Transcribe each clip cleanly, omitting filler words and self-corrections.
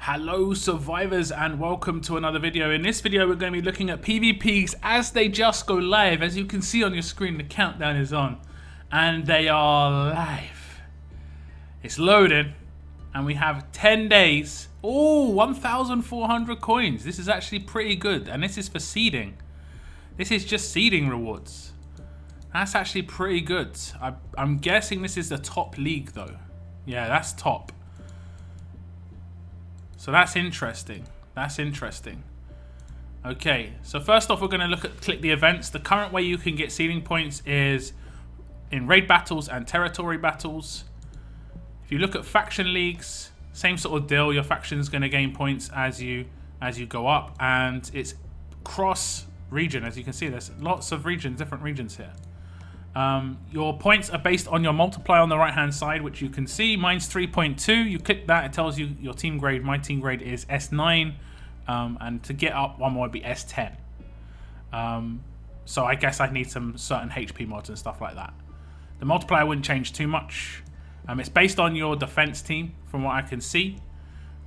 Hello survivors and welcome to another video. In this video we're going to be looking at PvPs as they just go live. As you can see on your screen, the countdown is on and they are live. It's loaded and we have 10 days. Oh, 1,400 coins. This is actually pretty good, and this is for seeding. This is just seeding rewards. That's actually pretty good. I'm guessing this is the top league though. Yeah, that's top. So that's interesting. That's interesting. Okay, so first off, we're going to click the events. The current way you can get seeding points is in raid battles and territory battles. If you look at faction leagues, same sort of deal. Your faction is going to gain points as you go up, and it's cross region. As you can see, there's lots of regions, different regions here. Your points are based on your multiplier on the right hand side, which you can see. Mine's 3.2. You click that, it tells you your team grade. My team grade is S9, and to get up one more would be S10. So I guess I need some certain HP mods and stuff like that. The multiplier wouldn't change too much. It's based on your defense team from what I can see.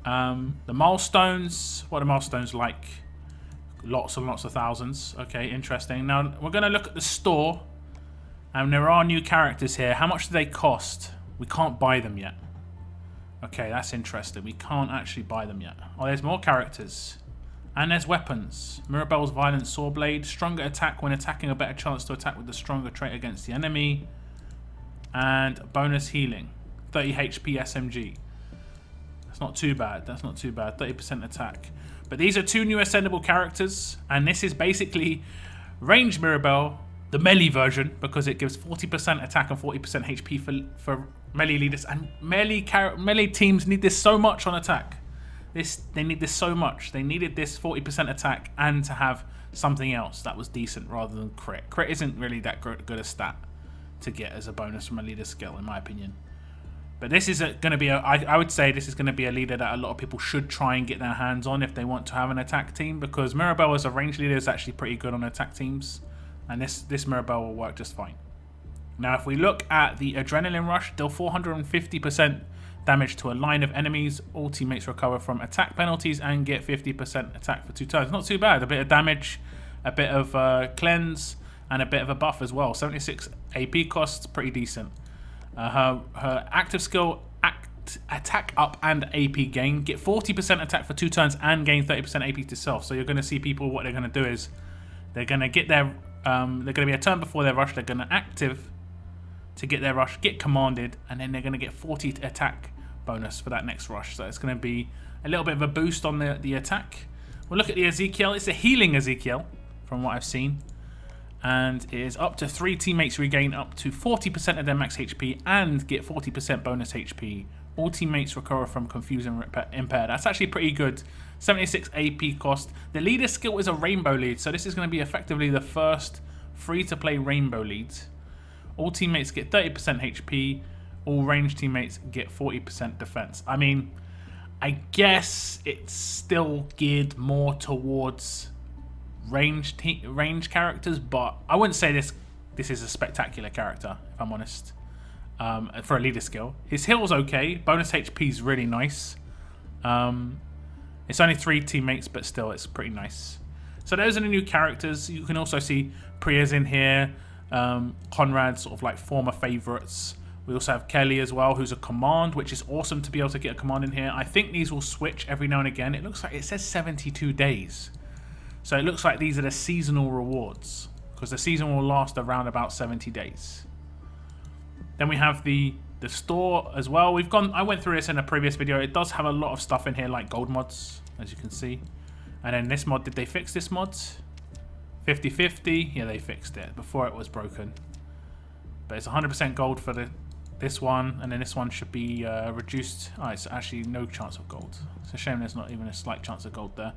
The milestones, what are milestones like? Lots and lots of thousands. Okay, interesting. Now we're going to look at the store. And there are new characters here. How much do they cost? We can't buy them yet. Okay, that's interesting. We can't actually buy them yet. Oh, there's more characters. And there's weapons. Mirabelle's Violent Sawblade. Stronger attack when attacking. A better chance to attack with the stronger trait against the enemy. And bonus healing. 30 HP SMG. That's not too bad. That's not too bad. 30% attack. But these are two new ascendable characters. And this is basically Range Mirabelle. The melee version, because it gives 40% attack and 40% HP for melee leaders, and melee teams need this so much on attack. They need this so much. They needed this 40% attack and to have something else that was decent rather than crit. Crit isn't really that good a stat to get as a bonus from a leader skill, in my opinion. But this is going to be I would say this is going to be a leader that a lot of people should try and get their hands on if they want to have an attack team, because Mirabelle as a range leader is actually pretty good on attack teams. And this Mirabelle will work just fine. Now, if we look at the Adrenaline Rush, deal 450% damage to a line of enemies. All teammates recover from attack penalties and get 50% attack for 2 turns. Not too bad. A bit of damage, a bit of cleanse, and a bit of a buff as well. 76 AP costs, pretty decent. Her active skill, attack up and AP gain. Get 40% attack for 2 turns and gain 30% AP to self. So you're going to see people, what they're going to do is they're going to get their... they're going to be a turn before their rush. They're going to active to get their rush, get commanded, and then they're going to get 40 attack bonus for that next rush. So it's going to be a little bit of a boost on the attack. We'll look at the Ezekiel. It's a healing Ezekiel from what I've seen. And it is up to 3 teammates regain up to 40% of their max HP and get 40% bonus HP. All teammates recover from confused and impaired. That's actually pretty good. 76 AP cost. The leader skill is a rainbow lead, so this is going to be effectively the first free-to-play rainbow lead. All teammates get 30% HP. All range teammates get 40% defense. I mean, I guess it's still geared more towards range characters, but I wouldn't say this is a spectacular character, if I'm honest. For a leader skill, his heal's okay. Bonus HP is really nice. It's only 3 teammates, but still, it's pretty nice. So those are the new characters. You can also see Priya's in here. Conrad, sort of like former favourites. We also have Kelly as well, who's a command, which is awesome to be able to get a command in here. I think these will switch every now and again. It looks like it says 72 days. So it looks like these are the seasonal rewards, because the season will last around about 70 days. Then we have the store as well. I went through this in a previous video. It does have a lot of stuff in here, like gold mods, as you can see. And then this mod, did they fix this mod? 50-50. Yeah, they fixed it. Before it was broken. But it's 100% gold for this one, and then this one should be reduced. Oh, it's actually no chance of gold. It's a shame there's not even a slight chance of gold there.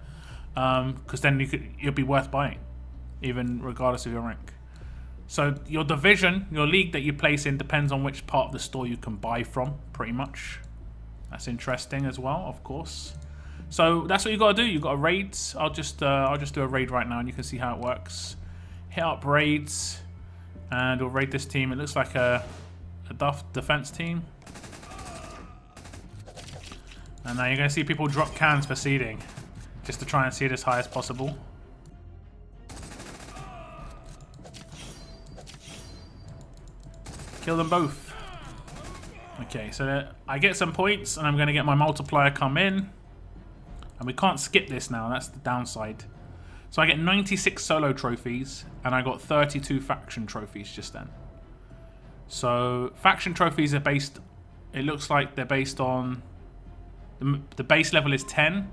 Because then it'll be worth buying, even regardless of your rank. So your division, your league that you place in, depends on which part of the store you can buy from, pretty much. That's interesting as well, of course. So that's what you got to do. You got to raids. I'll just do a raid right now, and you can see how it works. Hit up raids, and we'll raid this team. It looks like a defense team. And now you're going to see people drop cans for seeding, just to try and seed as high as possible. Kill them both. Okay, so I get some points, and I'm going to get my multiplier come in. And we can't skip this now, that's the downside. So I get 96 solo trophies, and I got 32 faction trophies just then. So faction trophies are based, it looks like they're based on, the base level is 10,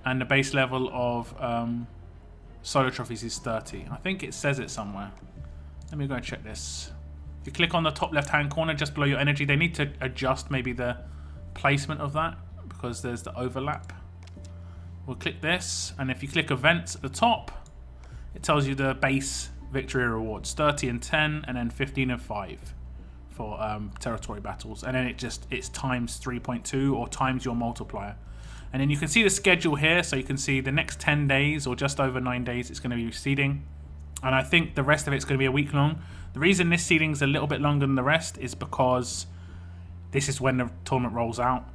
and the base level of solo trophies is 30. I think it says it somewhere. Let me go and check this. If you click on the top left hand corner just below your energy, they need to adjust maybe the placement of that because there's the overlap. We'll click this, and if you click events at the top, it tells you the base victory rewards, 30 and 10, and then 15 and 5 for territory battles, and then it's times 3.2 or times your multiplier. And then you can see the schedule here, so you can see the next 10 days or just over 9 days it's going to be seeding, and I think the rest of it's going to be a week long. The reason this seeding is a little bit longer than the rest is because this is when the tournament rolls out.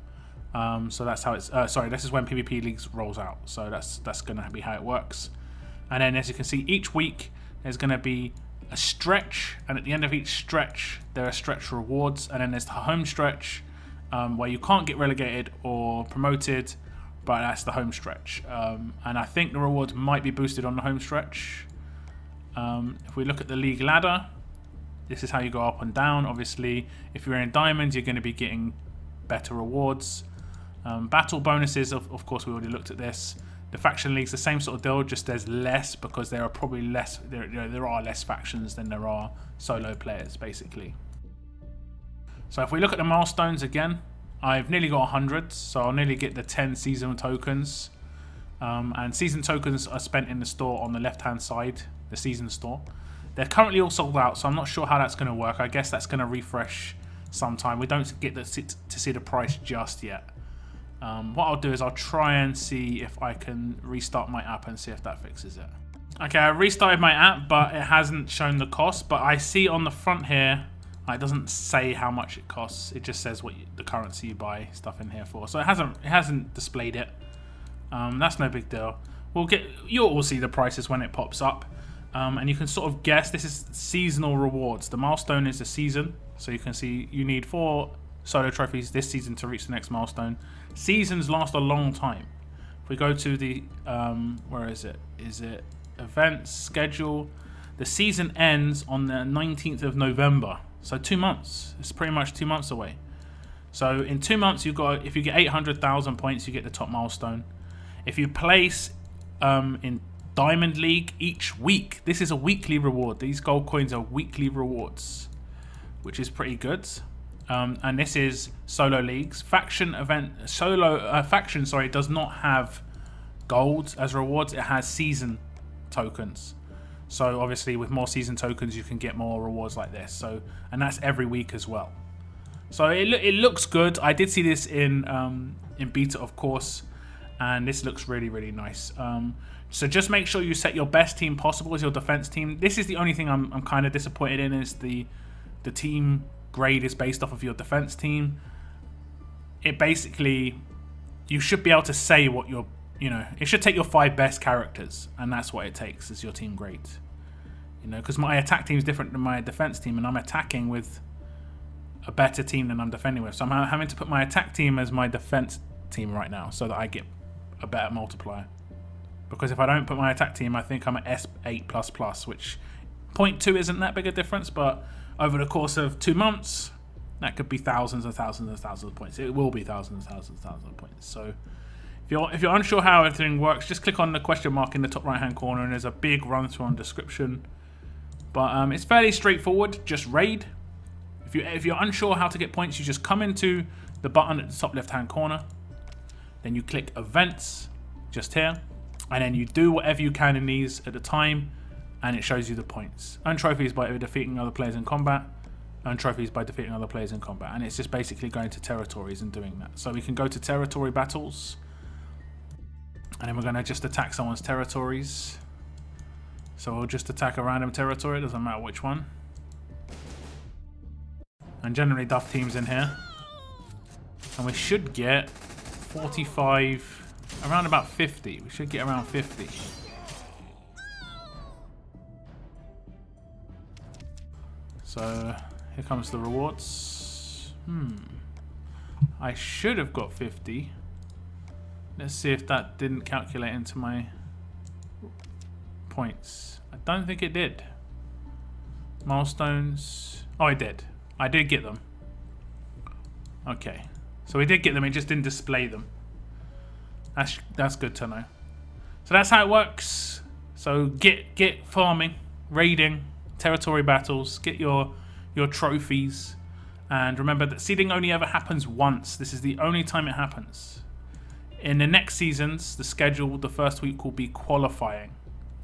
So that's how it's. Sorry, this is when PvP Leagues rolls out. So that's going to be how it works. And then, as you can see, each week there's going to be a stretch, and at the end of each stretch there are stretch rewards, and then there's the home stretch where you can't get relegated or promoted, but that's the home stretch. And I think the rewards might be boosted on the home stretch. If we look at the league ladder, this is how you go up and down. Obviously, if you're in diamonds, you're going to be getting better rewards. Battle bonuses, of course, we already looked at this. The faction leagues, the same sort of deal, just there's less because there are probably less. There are less factions than there are solo players, basically. So if we look at the milestones again, I've nearly got 100, so I'll nearly get the 10 season tokens. And season tokens are spent in the store on the left-hand side, the season store. They're currently all sold out, so I'm not sure how that's going to work. I guess that's going to refresh sometime. We don't get to see the price just yet. What I'll do is I'll try and see if I can restart my app and see if that fixes it. Okay, I restarted my app, but it hasn't shown the cost. But I see on the front here, it doesn't say how much it costs. It just says what the currency you buy stuff in here for. So it hasn't displayed it. That's no big deal. You'll all see the prices when it pops up. And you can sort of guess. This is seasonal rewards. The milestone is a season, so you can see you need 4 solo trophies this season to reach the next milestone. Seasons last a long time. If we go to the where is it? Is it events schedule? The season ends on the 19th of November, so 2 months. It's pretty much 2 months away. So in 2 months, if you get 800,000 points, you get the top milestone. If you place in Diamond League each week, this is a weekly reward. These gold coins are weekly rewards, which is pretty good. And this is solo leagues. Faction does not have gold as rewards. It has season tokens. So obviously, with more season tokens, you can get more rewards like this. And that's every week as well. So it looks good. I did see this in beta, of course, and this looks really, really nice. So just make sure you set your best team possible as your defense team. This is the only thing I'm kind of disappointed in, is the team grade is based off of your defense team. It basically, you should be able to say what your, it should take your 5 best characters, and that's what it takes as your team grade. Because my attack team is different than my defense team, and I'm attacking with a better team than I'm defending with. So I'm having to put my attack team as my defense team right now so that I get a better multiplier. Because if I don't put my attack team, I think I'm at S8++, which 0.2 isn't that big a difference, but over the course of 2 months, that could be thousands and thousands and thousands of points. It will be thousands and thousands and thousands of points. So if you're unsure how everything works, just click on the question mark in the top right hand corner, and there's a big run through on description. But it's fairly straightforward. Just raid. If you're unsure how to get points, you just come into the button at the top left hand corner. Then you click events just here, and then you do whatever you can in these at the time, and it shows you the points. Earn trophies by defeating other players in combat. Earn trophies by defeating other players in combat. And it's just basically going to territories and doing that. So we can go to territory battles, and then we're going to just attack someone's territories. So we'll just attack a random territory, it doesn't matter which one. And generally duff teams in here. And we should get 45, around about 50. We should get around 50. So here comes the rewards. I should have got 50. Let's see if that didn't calculate into my points. I don't think it did. Milestones. Oh, I did. I did get them. Okay. So we did get them, it just didn't display them. That's good to know. So that's how it works. So get farming, raiding, territory battles, get your trophies. And remember that seeding only ever happens once. This is the only time it happens. In the next seasons, the schedule, the first week will be qualifying.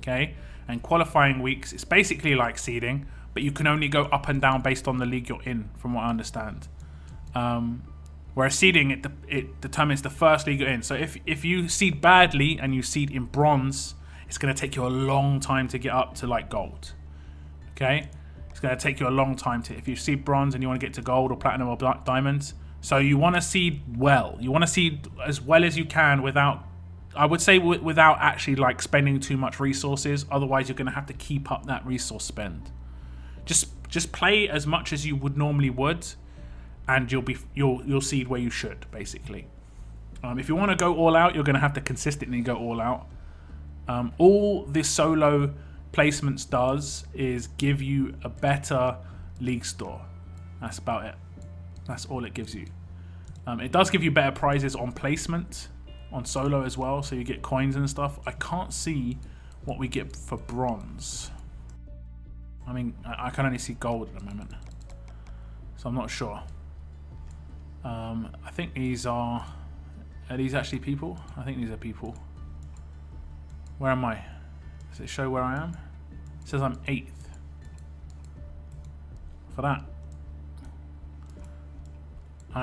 Okay? And qualifying weeks, it's basically like seeding, but you can only go up and down based on the league you're in, from what I understand. Whereas seeding, it determines the first league you're in. So if you seed badly and you seed in bronze, it's going to take you a long time to get up to like gold. Okay? It's going to take you a long time to, if you seed bronze and you want to get to gold or platinum or diamonds. So you want to seed well. You want to seed as well as you can without, I would say without actually like spending too much resources. Otherwise you're going to have to keep up that resource spend. Just play as much as you would normally would, and you'll seed where you should, basically. If you want to go all out, you're going to have to consistently go all out. All this solo placements does is give you a better league store. That's about it. That's all it gives you. It does give you better prizes on placement, on solo as well, so you get coins and stuff. I can't see what we get for bronze. I mean, I can only see gold at the moment, so I'm not sure. I think these are these actually people? I think these are people. Where am I? Does it show where I am? It says I'm 8th. For that.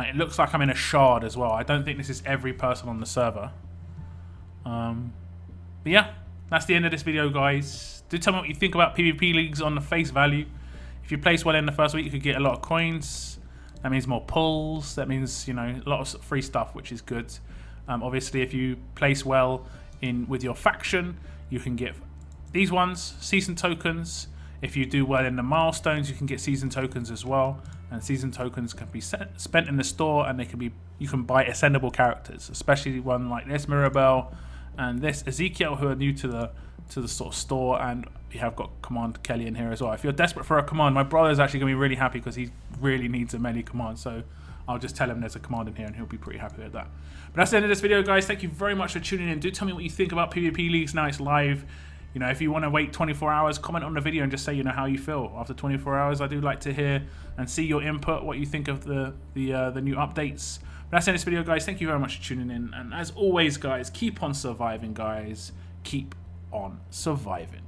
It looks like I'm in a shard as well. I don't think this is every person on the server. But yeah, that's the end of this video, guys. Do tell me what you think about PvP leagues on the face value. If you place well in the first week, you could get a lot of coins. That means more pulls. That means, you know, a lot of free stuff, which is good. Obviously, if you place well with your faction, you can get these ones, season tokens. If you do well in the milestones, you can get season tokens as well. And season tokens can be spent in the store, and you can buy ascendable characters, especially one like this Mirabelle and this Ezekiel, who are new to the sort of store. And we have got Command Kelly in here as well. If you're desperate for a command, my brother's actually going to be really happy because he really needs a melee command. So I'll just tell him there's a command in here and he'll be pretty happy with that. But that's the end of this video, guys. Thank you very much for tuning in. Do tell me what you think about PvP leagues now it's live. You know, if you want to wait 24 hours, comment on the video and just say, you know, how you feel after 24 hours. I do like to hear and see your input, what you think of the new updates. But that's the end of this video, guys. Thank you very much for tuning in. And as always, guys, keep on surviving, guys. Keep on surviving.